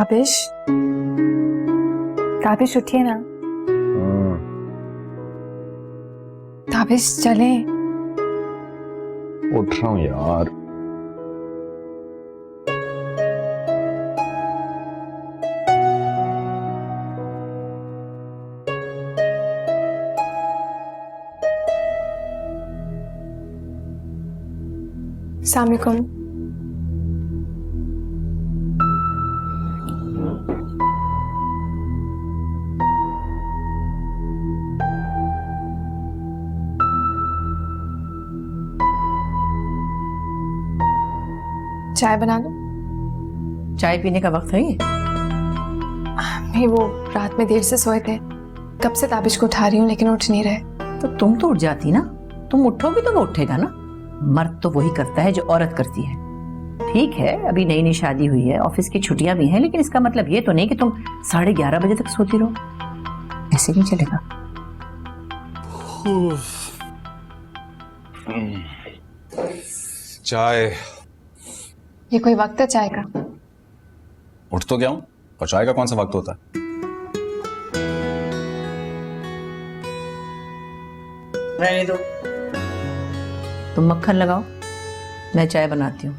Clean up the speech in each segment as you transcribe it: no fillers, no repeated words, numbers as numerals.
ताबिश, ताबिश उठिए ना। ताबिश चले। उठ रहा हूं यार। अस्सलाम वालेकुम। चाय बना दो? चाय पीने का वक्त है ये? नहीं, वो रात में देर से सोए थे, कब से ताबिश को उठा रही हूँ लेकिन उठ नहीं रहे। तो तुम तो उठ जाती ना, तुम उठोगी तो वो उठेगा ना। मर्द तो वही करता है जो औरत करती है। ठीक है, अभी नई नई शादी हुई है, ऑफिस की छुट्टियां भी हैं, लेकिन इसका मतलब ये तो नहीं कि तुम 11:30 बजे तक सोती रहो। ऐसे नहीं चलेगा। चाय। ये कोई वक्त है चाय का? उठ तो गया हूं, और चाय का कौन सा वक्त होता है? रहने दो, तुम मक्खन लगाओ, मैं चाय बनाती हूँ।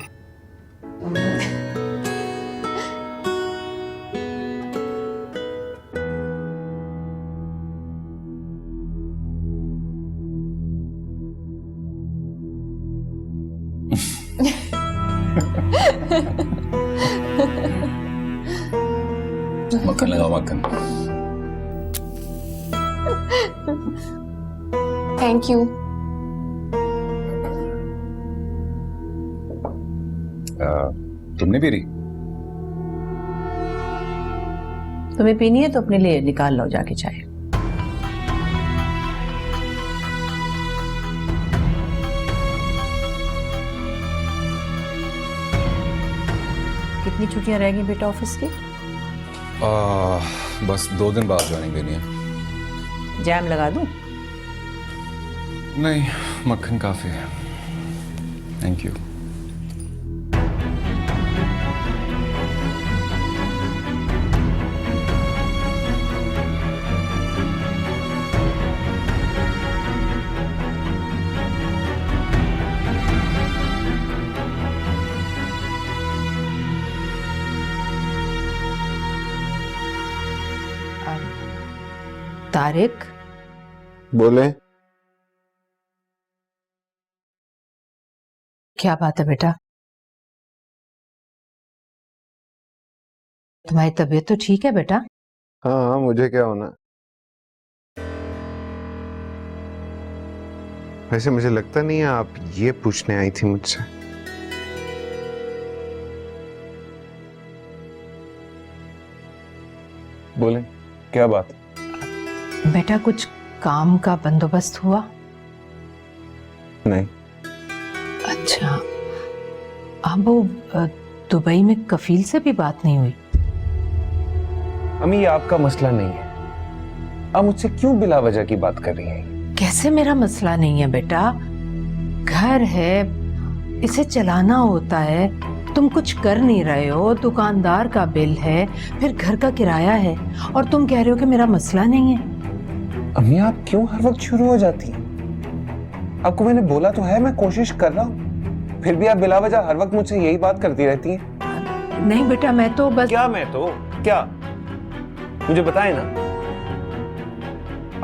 मक्खन लगाओ, मक्खन। Thank you. तुमने पी रही? तुम्हें पीनी है तो अपने लिए निकाल लो जाके चाय। कितनी छुट्टियां रह गई बेटा ऑफिस की? बस 2 दिन बाद ज्वाइनिंग देनी है। जैम लगा दूं? नहीं, मक्खन काफी है, थैंक यू। तारिक, बोले। क्या बात है बेटा? तुम्हारी तबीयत तो ठीक है बेटा? हाँ हाँ, मुझे क्या होना। वैसे मुझे लगता नहीं है आप ये पूछने आई थी मुझसे। बोले, क्या बात? बेटा कुछ काम का बंदोबस्त हुआ? नहीं। अच्छा, अब वो दुबई में कफील से भी बात नहीं हुई? अम्मी, ये आपका मसला नहीं है। आप मुझसे क्यों बिला वजह की बात कर रही हैं? कैसे मेरा मसला नहीं है बेटा? घर है, इसे चलाना होता है। तुम कुछ कर नहीं रहे हो, दुकानदार का बिल है, फिर घर का किराया है, और तुम कह रहे हो कि मेरा मसला नहीं है। अम्मी, आप क्यों हर वक्त शुरू हो जाती हैं? आपको मैंने बोला तो है मैं कोशिश कर रहा हूँ, फिर भी आप बिला वजह हर वक्त मुझसे यही बात करती रहती हैं। नहीं बेटा, मैं तो बस। क्या मुझे बताएं ना।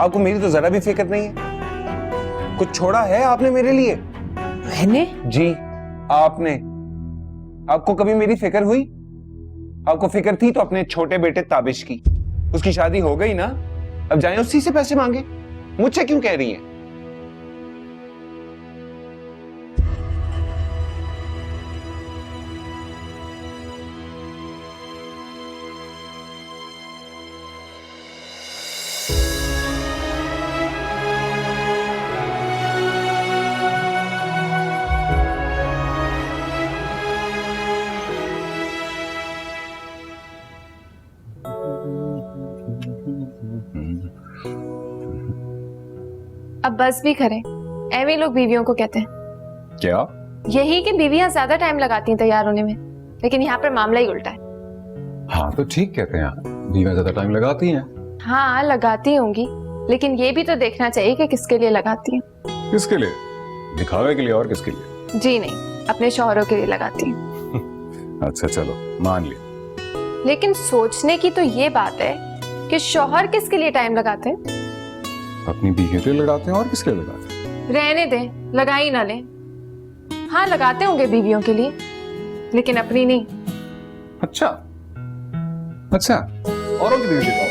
आपको मेरी तो जरा भी फिक्र नहीं है? कुछ छोड़ा है आपने मेरे लिए? मैंने? जी, आपने। आपको कभी मेरी फिक्र हुई? आपको फिक्र थी तो अपने छोटे बेटे ताबिश की। उसकी शादी हो गई ना, अब जाएं उसी से पैसे मांगे। मुझसे क्यों कह रही हैं? अब बस भी करें, ऐਵੇਂ लोग बीवियों को कहते हैं। क्या? यही कि बीवियां ज्यादा टाइम लगाती हैं तैयार होने में, लेकिन यहाँ पर मामला ही उल्टा है। हाँ तो ठीक कहते हैं, बीवियां ज्यादा टाइम लगाती हैं। हाँ लगाती होंगी, लेकिन ये भी तो देखना चाहिए कि किसके लिए लगाती हैं। किसके लिए? दिखावे के लिए, और किसके लिए? जी नहीं, अपने शौहरों के लिए लगाती हैं। अच्छा चलो मान लिया। लेकिन सोचने की तो ये बात है कि शौहर किसके लिए टाइम लगाते हैं। अपनी बीवियों के लिए लगाते हैं, और किसके लिए लगाते हैं? रहने दें, लगा ही ना लें। हाँ लगाते होंगे बीवियों के लिए, लेकिन अपनी नहीं। अच्छा अच्छा, औरों की बीवी दिखाओ।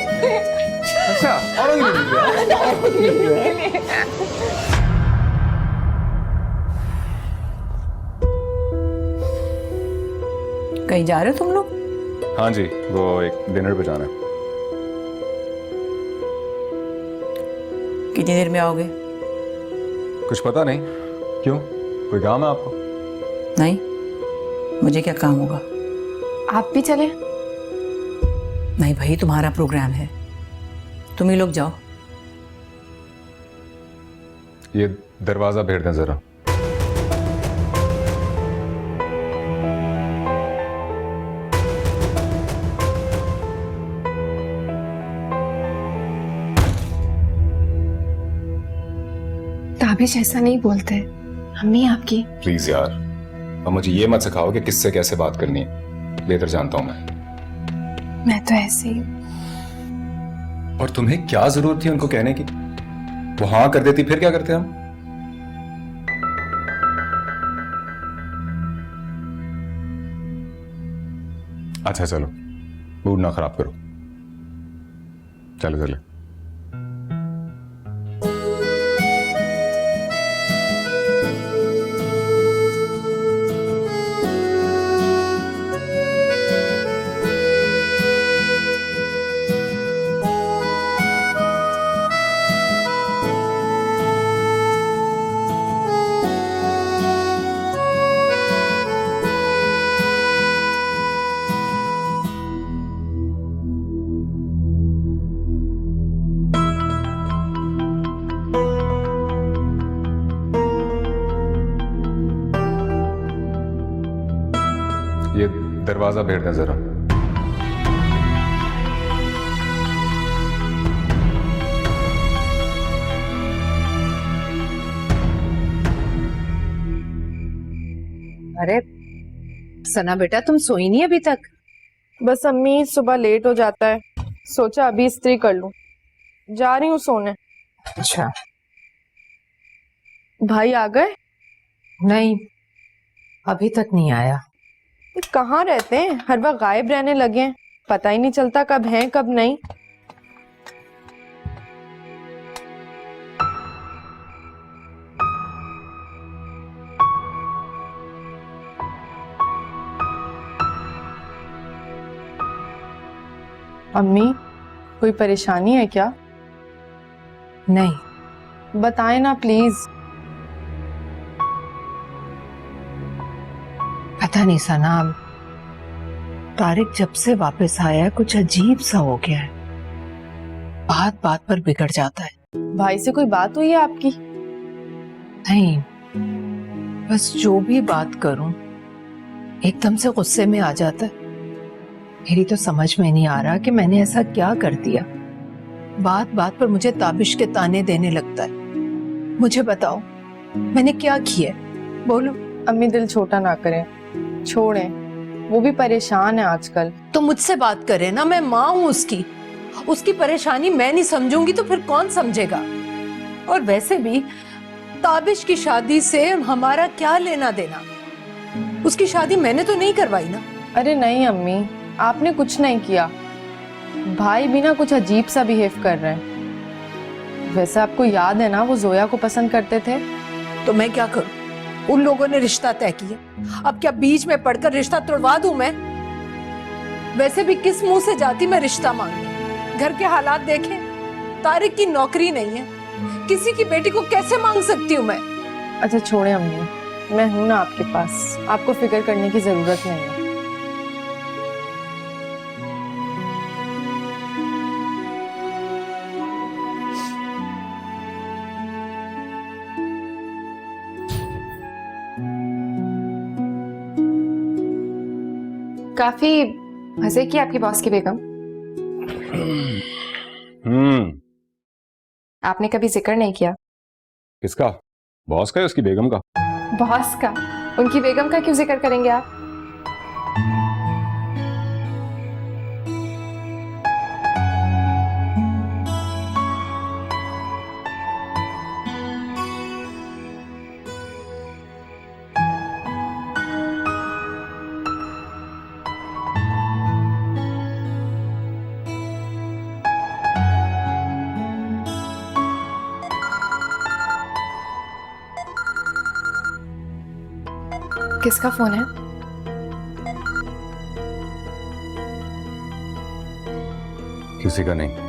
अच्छा, औरों की बीवी दिखाओ। कहीं जा रहे हो तुम लोग? हाँ जी, वो एक डिनर पे जाना है। कितनी देर में आओगे? कुछ पता नहीं। क्यों, कोई काम है आपको? नहीं, मुझे क्या काम होगा? आप भी चले? नहीं भाई, तुम्हारा प्रोग्राम है, तुम ही लोग जाओ। ये दरवाजा भेड़ दें जरा। ताबिश ऐसा नहीं बोलते, अम्मी आपकी। प्लीज यार, अब मुझे ये मत सिखाओ कि किससे कैसे बात करनी है, बेहतर जानता हूं मैं तो ऐसे ही। और तुम्हें क्या जरूरत थी उनको कहने की? वो हाँ कर देती, फिर क्या करते हम? अच्छा चलो, मूड ना खराब करो, चलो चलो। ये दरवाजा भेड़ दें जरा। अरे सना बेटा, तुम सोई नहीं अभी तक? बस अम्मी सुबह लेट हो जाता है, सोचा अभी इस्त्री कर लूं। जा रही हूँ सोने। अच्छा। भाई आ गए? नहीं, अभी तक नहीं आया। ये कहाँ रहते हैं, हर वक्त गायब रहने लगे हैं, पता ही नहीं चलता कब हैं कब नहीं। अम्मी कोई परेशानी है क्या? नहीं। बताएं ना प्लीज। पता नहीं सना, तारिक जब से वापस आया है कुछ अजीब सा हो गया है, बात बात पर बिगड़ जाता है। भाई से कोई बात हुई है आपकी? नहीं, बस जो भी बात करूं एकदम से गुस्से में आ जाता है। मेरी तो समझ में नहीं आ रहा कि मैंने ऐसा क्या कर दिया, बात बात पर मुझे ताबिश के ताने देने लगता है। मुझे बताओ मैंने क्या किया है, बोलो। अम्मी दिल छोटा ना करें, छोड़ें, वो भी परेशान है आजकल। तो मुझसे बात करे ना, मैं माँ हूं उसकी परेशानी मैं नहीं समझूंगी तो फिर कौन समझेगा? और वैसे भी ताबिश की शादी से हमारा क्या लेना देना? उसकी शादी मैंने तो नहीं करवाई ना। अरे नहीं अम्मी, आपने कुछ नहीं किया, भाई भी ना कुछ अजीब सा बिहेव कर रहे हैं। वैसे आपको याद है ना वो जोया को पसंद करते थे। तो मैं क्या करूं? उन लोगों ने रिश्ता तय किया, अब क्या बीच में पड़कर रिश्ता तोड़वा दूं मैं? वैसे भी किस मुंह से जाती मैं रिश्ता मांगने? घर के हालात देखें, तारिक की नौकरी नहीं है, किसी की बेटी को कैसे मांग सकती हूँ मैं? अच्छा छोड़े अम्मी, मैं हूं ना आपके पास, आपको फिक्र करने की जरूरत नहीं है। काफी मजे की आपकी बॉस की बेगम? आपने कभी जिक्र नहीं किया। किसका? बॉस का या उसकी बेगम का? बॉस का। उनकी बेगम का क्यों जिक्र करेंगे आप? किसका फोन है? किसी का नहीं।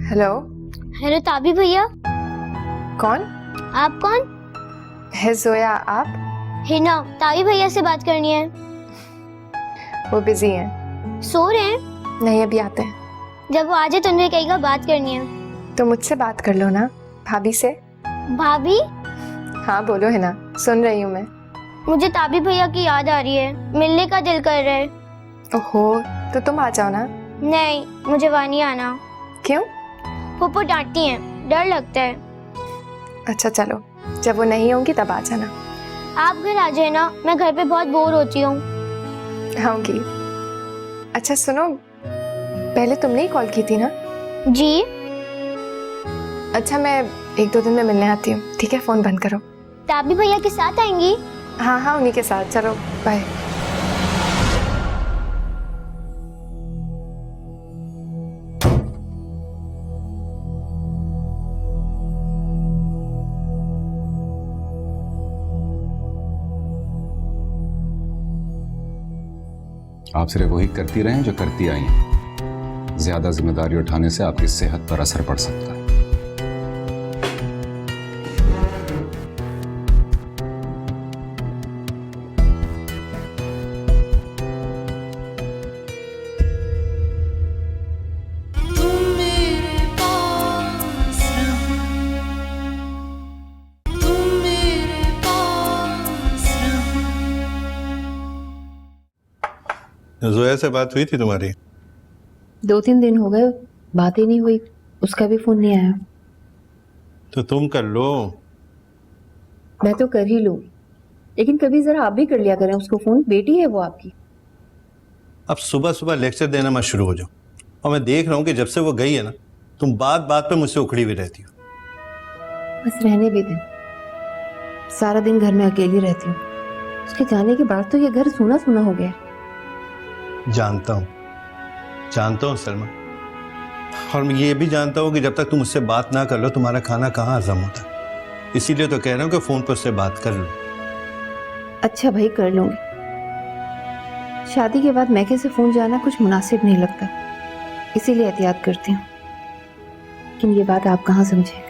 हेलो। हेलो ताबी भैया। कौन? आप कौन? है जोया। आप? हिना, ताबी भैया से बात करनी है। वो बिजी हैं। सो रहे हैं? नहीं, अभी आते हैं। जब वो आ जाए तो उन्हें कहेगा बात करनी है। तो मुझसे बात कर लो ना, भाभी से। भाभी? हाँ बोलो है ना, सुन रही हूँ मैं। मुझे ताबी भैया की याद आ रही है, मिलने का दिल कर रहा है। ओहो, तो तुम आ जाओ ना। नहीं, मुझे वहाँ नहीं आना। क्यों? पप्पू डांटती हैं, डर लगता है। अच्छा चलो, जब वो नहीं होंगी तब आ जाना। आप घर आ जाए ना, मैं घर पे बहुत बोर होती हूँ। आऊंगी। अच्छा सुनो, पहले तुमने ही कॉल की थी ना? जी। अच्छा, मैं 1-2 दिन में मिलने आती हूँ, ठीक है? फोन बंद करो। ताबी भैया के साथ आएंगी? हाँ हाँ, उन्हीं के साथ। चलो बाय। आप सिर्फ वही करती रहें जो करती आई हैं। ज्यादा जिम्मेदारी उठाने से आपकी सेहत पर असर पड़ सकता है। जोया से बात हुई थी तुम्हारी? 2-3 दिन हो गए, बात ही नहीं हुई। उसका भी फोन नहीं आया। तो तुम कर लो। मैं तो कर ही लूं, लेकिन कभी जरा आप भी कर लिया करें उसको फोन। बेटी है वो आपकी। अब सुबह सुबह लेक्चर देना मत शुरू हो जाओ। और मैं देख रहा हूँ कि जब से वो गई है ना, तुम बात बात पे मुझसे उखड़ी हुई रहती हो। बस रहने भी दें। सारा दिन घर में अकेली रहती हूँ। उसके जाने के बाद तो ये घर सूना सूना हो गया। जानता हूँ सलमा। और मैं ये भी जानता हूँ कि जब तक तुम उससे बात ना कर लो तुम्हारा खाना कहाँ हजम होता है। इसीलिए तो कह रहा हूँ कि फोन पर उससे बात कर लो। अच्छा भाई, कर लूंगी। शादी के बाद मैके से फोन जाना कुछ मुनासिब नहीं लगता, इसीलिए एहतियात करती हूँ। लेकिन ये बात आप कहाँ समझे।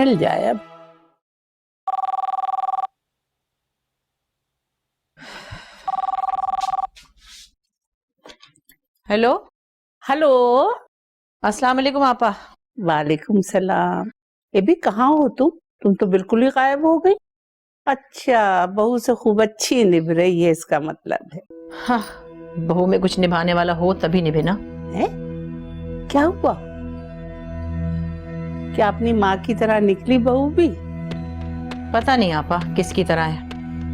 मिल जाए अब। Hello, hello. अस्सलाम वालेकुम आपा। वालेकुम सलाम। ये भी कहाँ हो तुम तो बिल्कुल ही गायब हो गई। अच्छा, बहू से खूब अच्छी निभ रही है इसका मतलब है। हाँ, बहू में कुछ निभाने वाला हो तभी निभे ना। है? क्या हुआ? क्या अपनी माँ की तरह निकली बहू भी? पता नहीं आपा किसकी तरह है।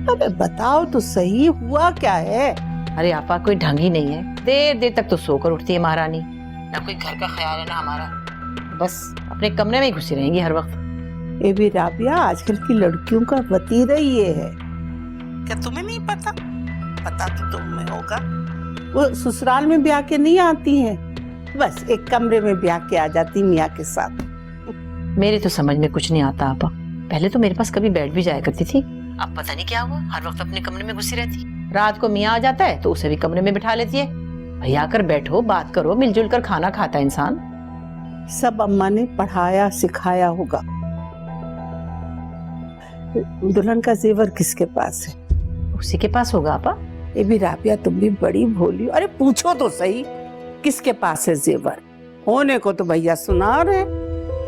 अबे बताओ तो सही, हुआ क्या है? अरे आपा कोई ढंग ही नहीं है। देर देर तक तो सोकर उठती है महारानी, ना कोई घर का ख्याल है ना हमारा। बस अपने कमरे में ही घुसी रहेंगी हर वक्त। ये भी राबिया, आजकल की लड़कियों का वतीरा ये है। क्या तुम्हें नहीं पता? पता तो तुम्हें होगा। वो ससुराल में ब्याह के नहीं आती हैं, बस एक कमरे में ब्याह के आ जाती मियाँ के साथ। मेरे तो समझ में कुछ नहीं आता आपा। पहले तो मेरे पास कभी बैठ भी जाया करती थी, अब पता नहीं क्या हुआ, हर वक्त अपने कमरे में घुसी रहती। रात को मियाँ आ जाता है तो उसे भी कमरे में बिठा लेती है। भैया आकर बैठो, बात करो, मिलजुल कर खाना खाता है इंसान। सब अम्मा ने पढ़ाया सिखाया होगा। दुल्हन का जेवर किसके पास है? उसी के पास होगा आपा। ये भी राबिया, तुम भी बड़ी भोली। अरे पूछो तो सही, किसके पास है जेवर? होने को तो भैया सुना रहे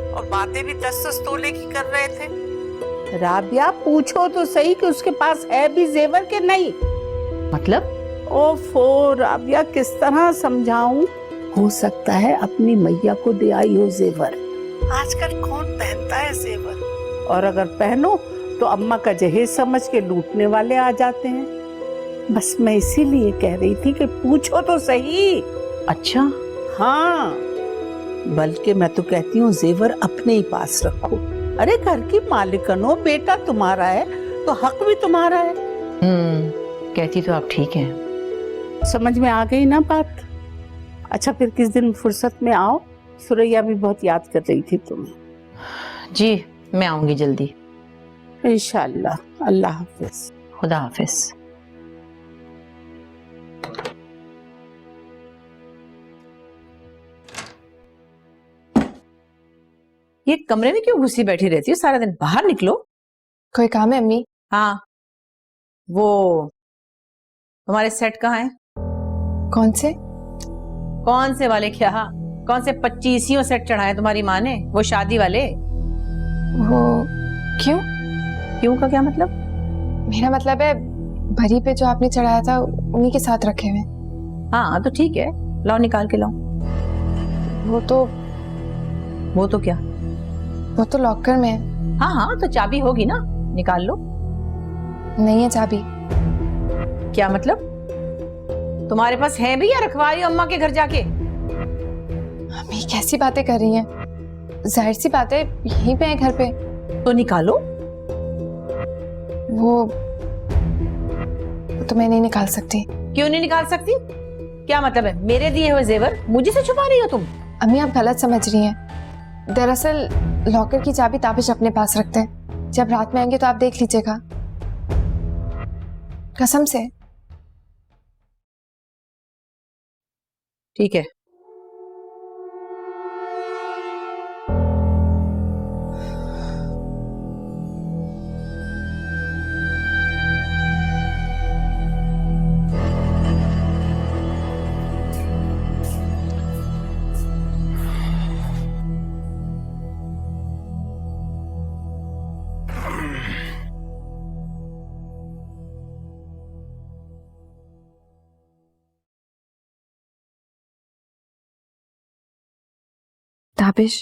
और बातें भी 10-10 तोले की कर रहे थे। राबिया पूछो तो सही कि उसके पास है भी जेवर के नहीं। मतलब? ओफो राबिया, किस तरह समझाऊं? हो सकता है अपनी मैया को दे आई हो जेवर। आजकल कौन पहनता है जेवर? और अगर पहनो तो अम्मा का जहेज समझ के लूटने वाले आ जाते हैं। बस मैं इसीलिए कह रही थी कि पूछो तो सही। अच्छा। हाँ, बल्कि मैं तो कहती हूँ जेवर अपने ही पास रखो। अरे घर की मालिकन हो, बेटा तुम्हारा है तो हक भी तुम्हारा है। कहती तो आप ठीक हैं। समझ में आ गई ना बात? अच्छा, फिर किस दिन फुर्सत में आओ, सुरैया भी बहुत याद कर रही थी तुम्हें। जी, मैं आऊंगी जल्दी इंशाल्लाह। अल्लाह हाफिज। खुदा हाफिज। ये कमरे में क्यों घुसी बैठी रहती हो सारा दिन? बाहर निकलो। कोई काम है अम्मी? हाँ, वो तुम्हारे सेट कहाँ हैं? कौन से? कौन से वाले क्या? कौन से 25 सेट चढ़ाए तुम्हारी माँ ने? वो शादी वाले। वो क्यों? क्यों का क्या मतलब? मेरा मतलब है भरी पे जो आपने चढ़ाया था उन्हीं के साथ रखे हुए। हाँ तो ठीक है, लाओ निकाल के लाओ। वो तो क्या? वो तो लॉकर में है। हाँ हाँ, तो चाबी होगी ना, निकाल लो। नहीं है चाबी। क्या मतलब? तुम्हारे पास है भी या रखवा रही हो अम्मा के घर जाके? अम्मी कैसी बातें कर रही हैं? जाहिर सी बात है यहीं पे है घर पे। तो निकालो। वो तो मैं नहीं निकाल सकती। क्यों नहीं निकाल सकती? क्या मतलब है? मेरे दिए हुए जेवर मुझे से छुपा रही हो तुम? अम्मी आप गलत समझ रही हैं। दरअसल लॉकर की चाबी ताबिश अपने पास रखते हैं। जब रात में आएंगे तो आप देख लीजिएगा, कसम से। ठीक है। ताबिश,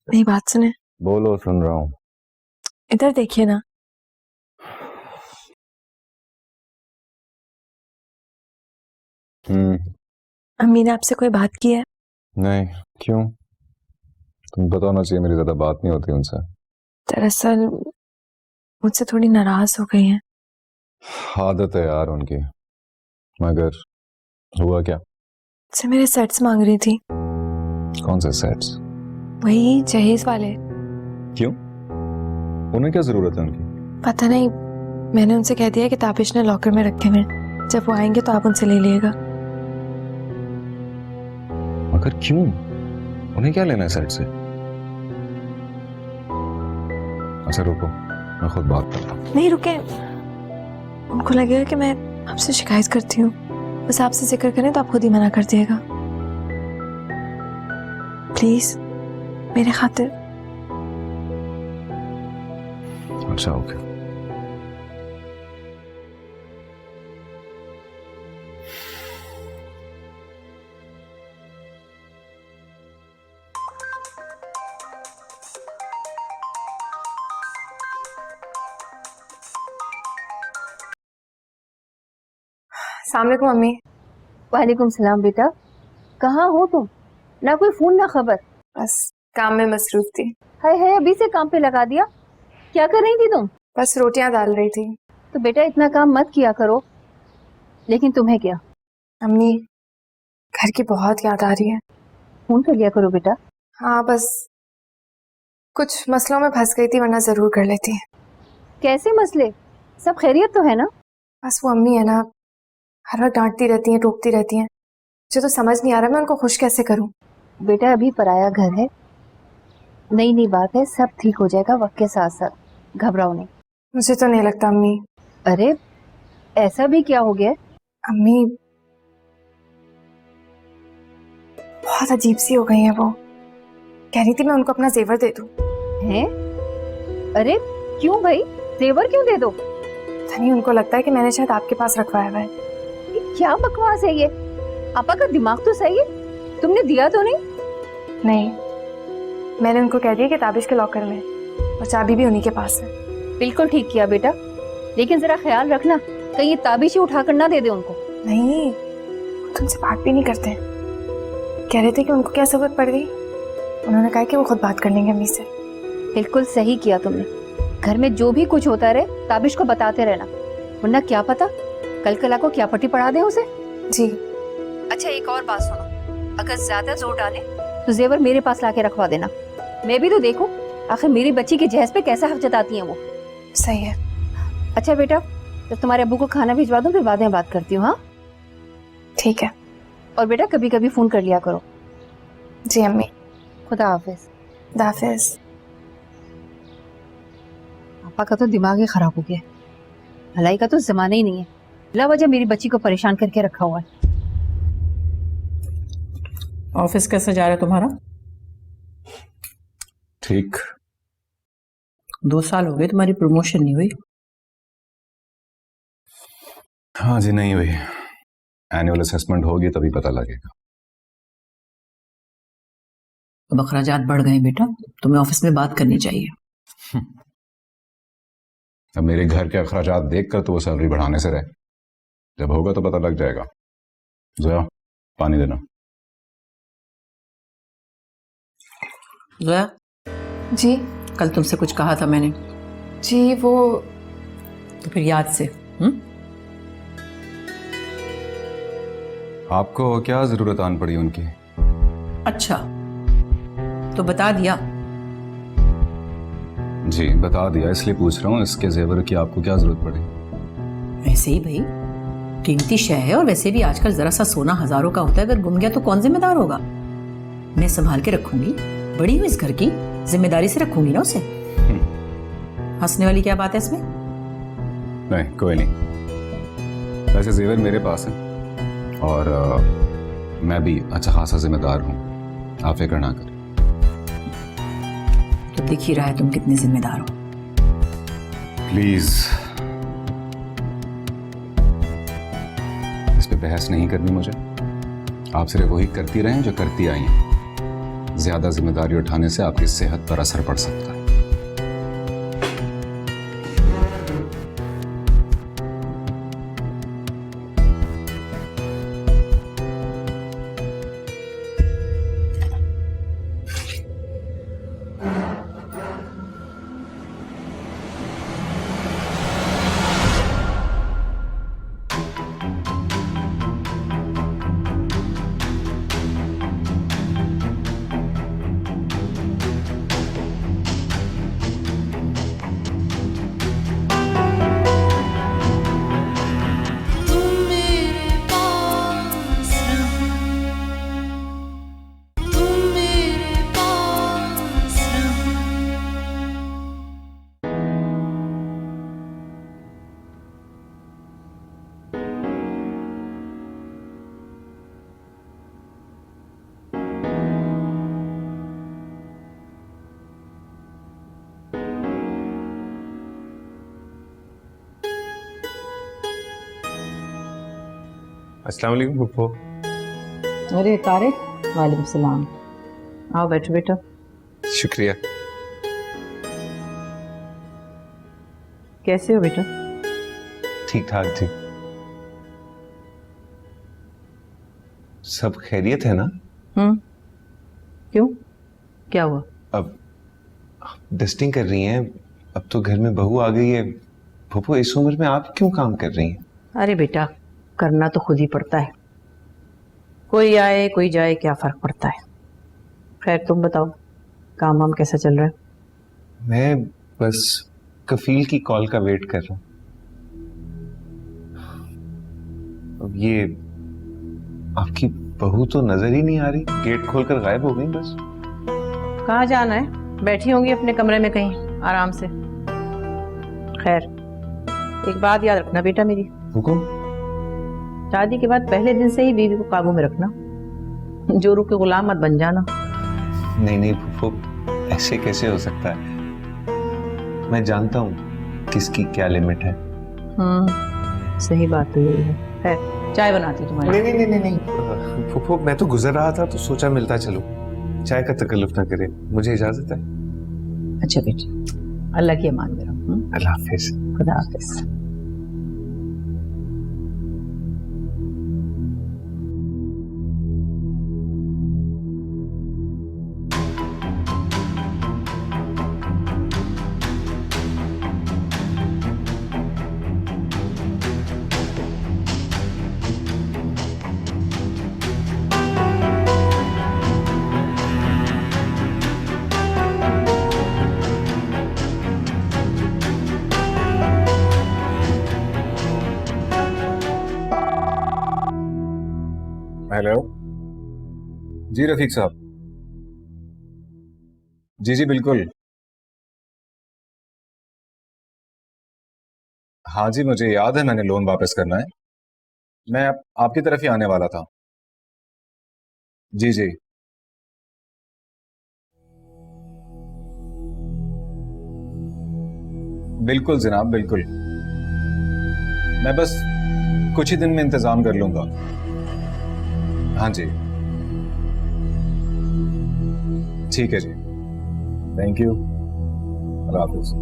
मेरी बात सुने। बोलो, सुन रहा हूँ। इधर देखिए ना। अम्मी ने आपसे कोई बात की है? नहीं, क्यों? तुम बताना चाहिए, मेरी ज्यादा बात नहीं होती उनसे। दरअसल मुझसे थोड़ी नाराज हो गई हैं। आदत है यार उनकी। मगर हुआ क्या? से मेरे सेट्स मांग रही थी। कौन से सेट्स? वही जहेज वाले। क्यों? उन्हें क्या जरूरत है उनकी? पता नहीं, मैंने उनसे कह दिया कि ताबिश ने लॉकर में रखे हुए, जब वो आएंगे तो आप उनसे ले लीजिएगा। मगर क्यों? उन्हें क्या लेना है सेट से? अच्छा रुको, मैं खुद बात करता हूँ। नहीं रुके, उनको लगेगा कि मैं आपसे शिकायत करती हूँ। बस आपसे जिक्र करें तो आप खुद ही मना कर दिएगा। प्लीज मेरे खातिर। अच्छा ओके। अस्सलाम वालेकुम मम्मी। वालेकुम सलाम बेटा, कहाँ हो तुम? ना कोई फोन ना खबर। बस काम में मसरूफ थी। हाय हाय, अभी से काम पे लगा दिया? क्या कर रही थी तुम? बस रोटियां डाल रही थी। तो बेटा इतना काम मत किया करो। लेकिन तुम्हें क्या? अम्मी, घर की बहुत याद आ रही है। फोन कर लिया करो बेटा। हाँ बस कुछ मसलों में फंस गई थी, वरना जरूर कर लेती। कैसे मसले? सब खैरियत तो है ना? बस वो अम्मी है ना, हर वक्त डांटती रहती हैं, टोकती रहती हैं। मुझे तो समझ नहीं आ रहा मैं उनको खुश कैसे करूं। बेटा अभी पराया घर है, नई नई बात है, सब ठीक हो जाएगा वक्त के साथ साथ, घबराओ नहीं। मुझे तो नहीं लगता अम्मी। अरे ऐसा भी क्या हो गया? अम्मी बहुत अजीब सी हो गई है वो। कह रही थी मैं उनको अपना जेवर दे दूं। हैं? अरे क्यों भाई, जेवर क्यों दे दो? धनी उनको लगता है कि मैंने शायद आपके पास रखवाया हुआ है। ये क्या बकवास है ये? आपा का दिमाग तो सही है, तुमने दिया तो नहीं? नहीं, मैंने उनको कह दिया कि ताबिश के लॉकर में, और चाबी भी उन्हीं के पास है। बिल्कुल ठीक किया बेटा, लेकिन जरा ख्याल रखना कहीं ये ताबिश ही उठाकर ना दे दे उनको। नहीं, वो तुमसे बात भी नहीं करते। कह रहे थे कि उनको क्या जरूरत पड़ गई, उन्होंने कहा कि वो खुद बात कर लेंगे अम्मी से। बिल्कुल सही किया तुमने। घर में जो भी कुछ होता रहे ताबिश को बताते रहना, वरना क्या पता कल कला को क्या पट्टी पड़ा दे उसे। जी। अच्छा एक और बात सुनो, अगर ज्यादा जोर डाले तो जेवर मेरे पास लाके रखवा देना, मैं भी तो देखूं आखिर मेरी बच्ची की जहज पे कैसा हक जताती हैं वो। सही है। अच्छा बेटा, तो तुम्हारे अब्बू को खाना भिजवा दूं, फिर बाद में बात करती हूँ। हाँ ठीक है। और बेटा कभी कभी फोन कर लिया करो। जी अम्मी। खुदा हाफिज। दाफिज। पापा का तो दिमाग ही खराब हो गया, भलाई का तो जमाना ही नहीं है, बिला वजह मेरी बच्ची को परेशान करके रखा हुआ है। ऑफिस कैसे जा रहा है तुम्हारा? ठीक। 2 साल हो गए, तुम्हारी प्रमोशन नहीं हुई? हाँ जी नहीं हुई, एनुअल असेसमेंट होगी तभी पता लगेगा। अब अखराजात बढ़ गए बेटा, तुम्हें ऑफिस में बात करनी चाहिए। अब मेरे घर के अखराजात देखकर तो वो सैलरी बढ़ाने से रहे, जब होगा तो पता लग जाएगा। जोया पानी देना। जोया जी। कल तुमसे कुछ कहा था मैंने। जी वो तो फिर याद से। आपको क्या जरूरत आन पड़ी उनकी? अच्छा तो बता दिया। जी बता दिया, इसलिए पूछ रहा हूँ इसके जेवर की आपको क्या जरूरत पड़ी? वैसे ही भाई कीमती शय है, और वैसे भी आजकल जरा सा सोना हजारों का होता है, अगर गुम गया तो कौन जिम्मेदार होगा? मैं संभाल के रखूंगी, बड़ी हूँ इस घर की, जिम्मेदारी से रखूंगी ना उसे। हंसने वाली क्या बात है इसमें? नहीं कोई नहीं, वैसे जेवर मेरे पास है और मैं भी अच्छा खासा जिम्मेदार हूँ, आप फिक्र ना करें। तो दिख ही रहा है तुम कितने जिम्मेदार हो। प्लीज इस पे बहस नहीं करनी मुझे। आप सिर्फ वही करती रहें जो करती आई हैं। ज्यादा जिम्मेदारी उठाने से आपकी सेहत पर असर पड़ सकता है। अस्सलाम वालेकुम फुप्पो। अरे तारिक, वालेकुम सलाम। आओ बैठो बेटा। शुक्रिया। कैसे हो बेटा? ठीक ठाक जी। सब खैरियत है ना? क्यों, क्या हुआ? अब डस्टिंग कर रही हैं, अब तो घर में बहू आ गई है। फुप्पो इस उम्र में आप क्यों काम कर रही हैं? अरे बेटा, करना तो खुद ही पड़ता है। कोई आए कोई जाए, क्या फर्क पड़ता है। खैर तुम बताओ, काम वाम कैसा चल रहा है? मैं बस कफील की कॉल का वेट कर रहा हूँ। अब ये आपकी बहू तो नजर ही नहीं आ रही, गेट खोलकर गायब हो गई बस। कहाँ जाना है, बैठी होंगी अपने कमरे में कहीं आराम से। खैर एक बात याद रखना बेटा मेरी, हुकुम? शादी के बाद पहले दिन से ही बीवी को काबू में रखना, जोरू के गुलाम मत बन जाना। नहीं नहीं फुप्पो, ऐसे कैसे हो सकता है? मैं जानता हूँ किसकी क्या लिमिट है। सही बात तो यही है। खैर चाय बनाती हूँ तुम्हारी। नहीं नहीं नहीं नहीं फुप्पो, मैं तो गुजर रहा था तो सोचा मिलता चलो। चाय का तकल्लुफ ना करे, मुझे इजाजत है। अच्छा बेटा, अल्लाह की अमान में रहो। अल्लाह हाफिज। खुदा हाफिज। हेलो जी रफीक साहब। जी जी बिल्कुल। हाँ जी, मुझे याद है, मैंने लोन वापस करना है। मैं आपकी तरफ ही आने वाला था। जी जी। बिल्कुल जनाब, बिल्कुल। मैं बस कुछ ही दिन में इंतजाम कर लूंगा। हाँ जी, ठीक है जी। Thank you. अल्लाह हाफिज।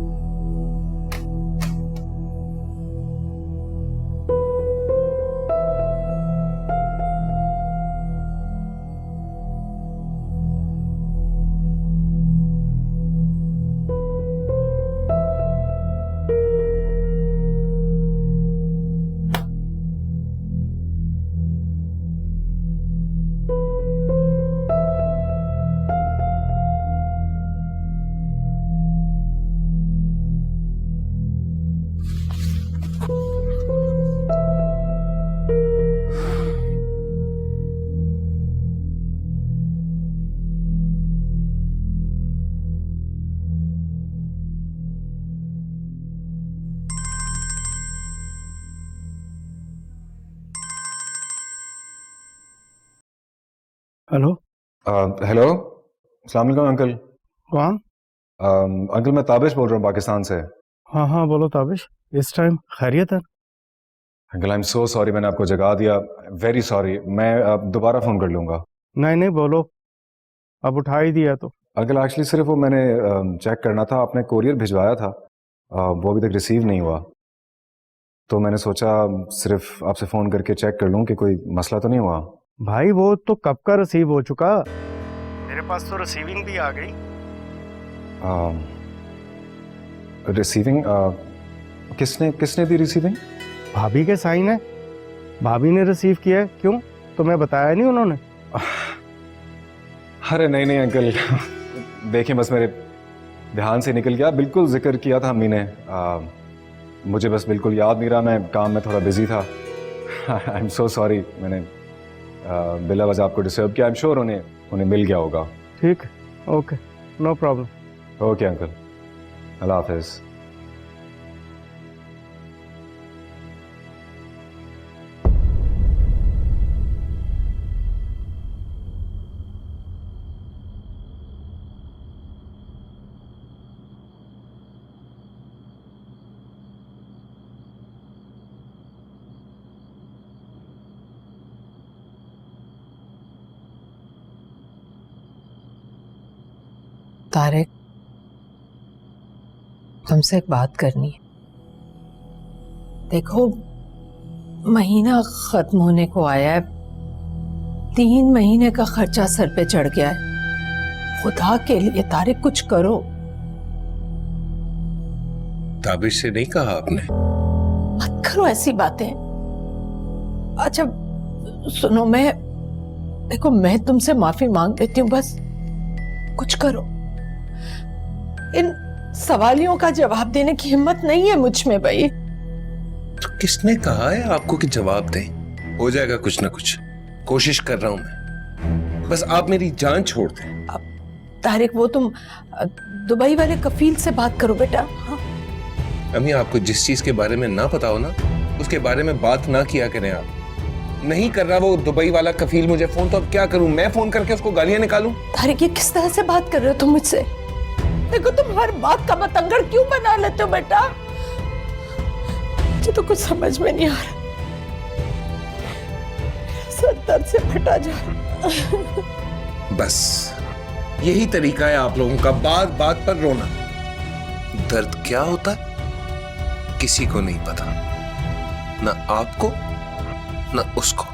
हेलो। हेलो, अस्सलाम वालेकुम अंकल। कौन? अंकल मैं ताबिश बोल रहा हूँ पाकिस्तान से। हाँ हाँ बोलो ताबिश, इस टाइम खैरियत है? Uncle I am so sorry, मैंने आपको जगा दिया। वेरी सॉरी, मैं दोबारा फ़ोन कर लूँगा। नहीं नहीं बोलो, अब उठा ही दिया तो। अंकल एक्चुअली सिर्फ वो मैंने चेक करना था, आपने कोरियर भिजवाया था, वो अभी तक रिसीव नहीं हुआ, तो मैंने सोचा सिर्फ आपसे फ़ोन करके चेक कर लूँ कि कोई मसला तो नहीं हुआ। भाई वो तो कब का रिसीव हो चुका, मेरे पास तो रिसीविंग भी आ गई। रिसीविंग? किसने किसने दी रिसीविंग? भाभी के साइन है, भाभी ने रिसीव किया है। क्यों, तुम्हें बताया नहीं उन्होंने? अरे नहीं नहीं अंकल, देखिए बस मेरे ध्यान से निकल गया, बिल्कुल जिक्र किया था अम्मी ने। मुझे बस बिल्कुल याद नहीं रहा, मैं काम में थोड़ा बिजी था। आई एम सो सॉरी, मैंने बिला वजह आपको डिस्टर्ब किया। आई एम श्योर उन्हें मिल गया होगा। ठीक है, okay, no problem. Okay uncle, अल्लाह हाफिज। तारिक, तुमसे एक बात करनी है। देखो, महीना खत्म होने को आया है, 3 महीने का खर्चा सर पे चढ़ गया है। खुदा के लिए तारिक कुछ करो। ताबिश से नहीं कहा आपने? मत करो ऐसी बातें। अच्छा सुनो, मैं तुमसे माफी मांग लेती हूँ, बस कुछ करो। इन सवालियों का जवाब देने की हिम्मत नहीं है मुझ में भाई। तो किसने कहा है आपको कि जवाब दें? हो जाएगा कुछ ना कुछ, कोशिश कर रहा हूं मैं, बस आप मेरी जान छोड़ दें। तारिक, वो तुम दुबई वाले कफील से बात करो बेटा। हाँ? अम्मी, आपको जिस चीज के बारे में ना पता हो ना, उसके बारे में बात ना किया करें। आप नहीं कर रहा वो दुबई वाला कफील मुझे फोन, तो अब क्या करूं? मैं फोन करके उसको गालियां निकालूं? तारिक, ये किस तरह से बात कर रहे हो तुम मुझसे? देखो, तुम हर बात का बतंगड़ क्यों बना लेते हो बेटा? मुझे तो कुछ समझ में नहीं आ रहा, सर दर्द से फटा जा रहा। बस यही तरीका है आप लोगों का, बात बात पर रोना। दर्द क्या होता है किसी को नहीं पता, ना आपको ना उसको।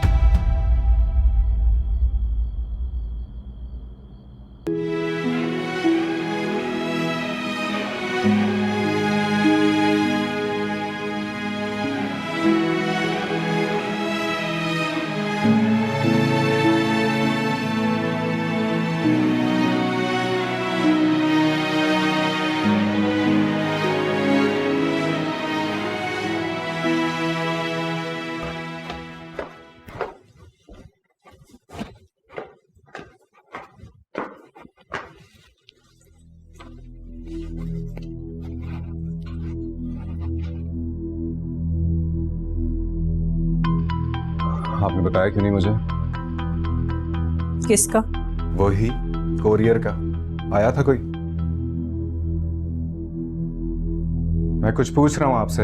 आपने बताया क्यों नहीं मुझे? किसका? वही कोरियर का। आया था कोई? मैं कुछ पूछ रहा हूं आपसे।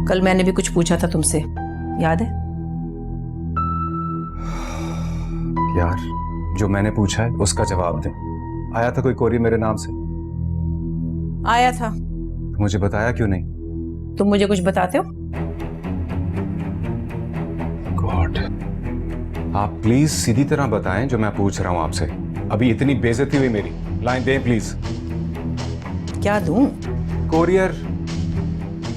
कल मैंने भी कुछ पूछा था तुमसे, याद है? यार, जो मैंने पूछा है उसका जवाब दें। आया था कोई कोरियर मेरे नाम से? आया था। तो मुझे बताया क्यों नहीं? तुम मुझे कुछ बताते हो? गॉड, आप प्लीज सीधी तरह बताएं जो मैं पूछ रहा हूं आपसे। अभी इतनी बेइज्जती हुई मेरी। लाइन दें प्लीज। क्या दूं? कोरियर।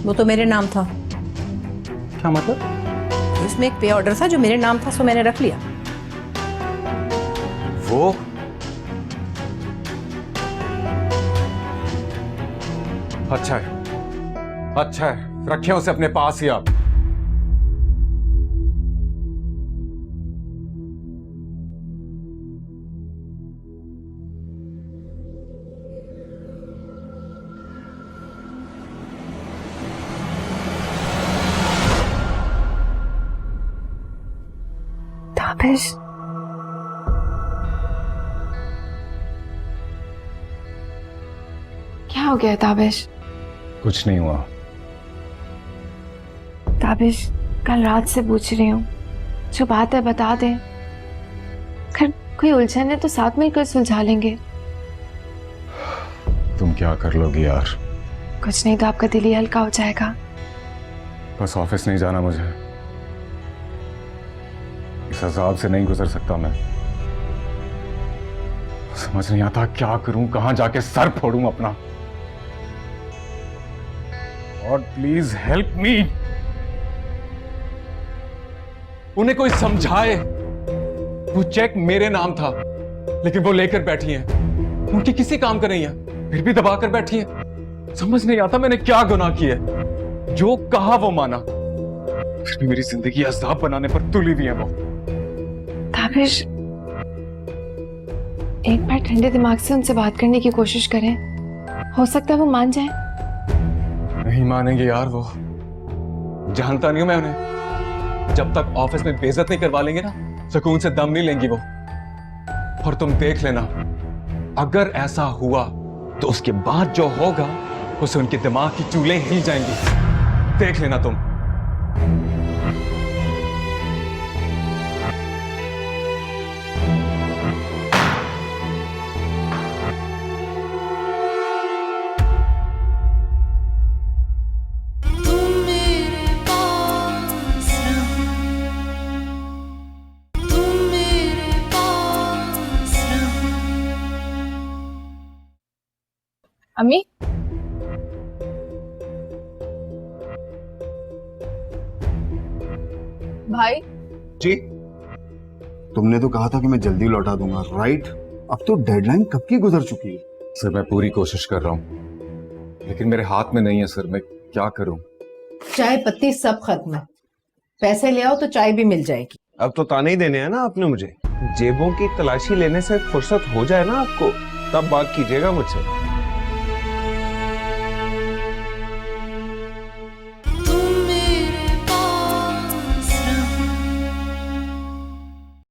वो तो मेरे नाम था। क्या मतलब? इसमें एक पे ऑर्डर था जो मेरे नाम था, सो मैंने रख लिया। वो अच्छा है, अच्छा है, रखें उसे अपने पास ही आप। ताबिश, क्या हो गया ताबिश? कुछ नहीं हुआ। ताबिश, कल रात से पूछ रही हूँ, जो बात है बता दे। अगर कोई उलझन है तो साथ में ही कोई सुलझा लेंगे। तुम क्या कर लोगी यार? कुछ नहीं तो आपका दिल ही हल्का हो जाएगा। बस ऑफिस नहीं जाना मुझे। इस अजाब से नहीं गुजर सकता मैं। समझ नहीं आता क्या करूं, कहां जाके सर फोड़ूं अपना। और प्लीज हेल्प मी। उन्हें कोई समझाए। वो चेक मेरे नाम था, लेकिन वो लेकर बैठी हैं। उनकी किसी काम का नहीं है, फिर भी दबा कर बैठी हैं। समझ नहीं आता मैंने क्या गुनाह किया। जो कहा वो माना, फिर भी मेरी जिंदगी अजाब बनाने पर तुली हुई है वो। ताबिश, एक बार ठंडे दिमाग से उनसे बात करने की कोशिश करें, हो सकता है वो मान जाए। नहीं मानेंगे यार वो। जानता नहीं हूं मैं उन्हें। जब तक ऑफिस में बेइज्जत नहीं करवा लेंगे ना, सुकून से दम नहीं लेंगी वो। और तुम देख लेना, अगर ऐसा हुआ तो उसके बाद जो होगा उसे उनके दिमाग की चूलें हिल जाएंगी। देख लेना तुम। अम्मी भाई जी, तुमने तो कहा था कि मैं जल्दी लौटा दूंगा, राइट? अब तो डेडलाइन कब की गुजर चुकी है। सर मैं पूरी कोशिश कर रहा हूँ, लेकिन मेरे हाथ में नहीं है सर, मैं क्या करूँ? चाय पत्ती सब खत्म है, पैसे ले आओ तो चाय भी मिल जाएगी। अब तो ताने ही देने हैं ना आपने मुझे। जेबों की तलाशी लेने से फुर्सत हो जाए ना आपको, तब बात कीजिएगा मुझसे।